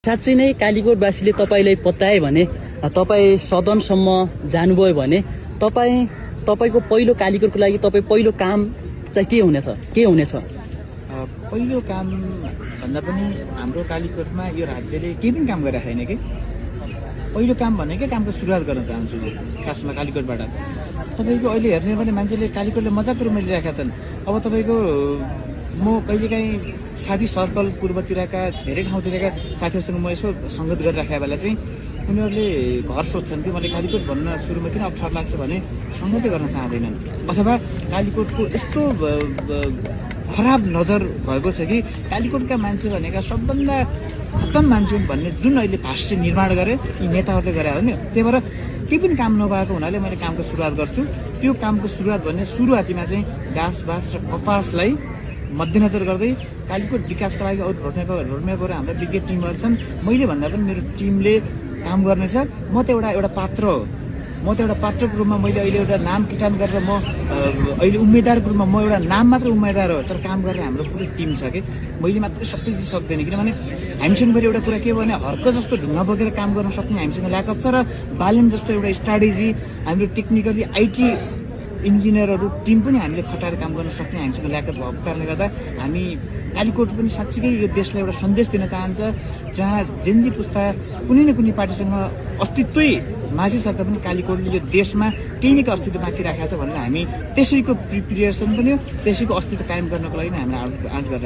साँच्चै नै कालीकोटवासीले तपाईँलाई पत्याए भने तपाईँ सदनसम्म जानुभयो भने तपाईँको पहिलो कालीकोटको लागि तपाईँ पहिलो काम चाहिँ के हुनेछ? पहिलो काम भन्दा पनि हाम्रो कालीकोटमा यो राज्यले केही पनि काम गरिरहेको छैन कि। पहिलो काम भनेकै कामको सुरुवात गर्न चाहन्छु म खासमा कालीकोटबाट। तपाईँको अहिले हेर्ने भने मान्छेले कालीकोटले मजाको रूपमा लिइरहेका छन्। अब तपाईँको म कहिलेकाहीँ साथी सर्कल पूर्वतिरका धेरै ठाउँतिरका साथीहरूसँग म यसो सङ्गत गरिराखेको बेला चाहिँ उनीहरूले घर सोध्छन् कि मैले कालीकोट भन्न सुरुमा किन अप्ठ्यारो लाग्छ भने सङ्गतै गर्न चाहँदैनन्, अथवा कालीकोटको यस्तो खराब नजर भएको छ कि कालीकोटका मान्छे भनेका सबभन्दा खत्तम मान्छे हुन् भन्ने जुन अहिले भाष्य निर्माण गरे यी नेताहरूले गरे हो नि। त्यही भएर केही पनि काम नभएको हुनाले मैले कामको सुरुवात गर्छु। त्यो कामको सुरुवात भन्ने सुरुवातीमा चाहिँ घाँस बाँस र कपासलाई मध्यनजर गर्दै कालीकोट विकासका लागि अरू रोडम्यापहरू हाम्रा विज्ञ टिमहरू छन्। मैले भन्दा पनि मेरो टिमले काम गर्नेछ। म त एउटा पात्र हो। म त एउटा पात्रको रूपमा मैले अहिले एउटा नाम किटान गरेर म अहिले उम्मेदवारको रूपमा म एउटा नाम मात्र उम्मेदवार हो, तर काम गर्ने हाम्रो पुरै टिम छ कि मैले मात्रै सबै चिज सक्दैन। किनभने हामीसँग फेरि एउटा कुरा के भने हर्क जस्तो ढुङ्गा बोकेर काम गर्न सक्ने हामीसँग ल्याकअप छ र बालेन जस्तो एउटा स्ट्राटेजी हाम्रो टेक्निकली आइटी इन्जिनियरहरू टिम पनि हामीले खटाएर काम गर्न सक्ने हामीसँग ल्याकअप भएको कारणले गर्दा हामी कालीकोट पनि साँच्चीकै यो देशलाई एउटा सन्देश दिन चाहन्छ जहाँ जेन्जी पुस्ता कुनै न कुनै पार्टीसँग अस्तित्वै माझिसक्दा पनि कालीकोटले यो देशमा केही न केही अस्तित्व बाँकी राखेको छ भनेर हामी त्यसैको प्रिपेरेसन पनि हो, त्यसैको अस्तित्व कायम गर्नको लागि नै हामीले आँट गरेर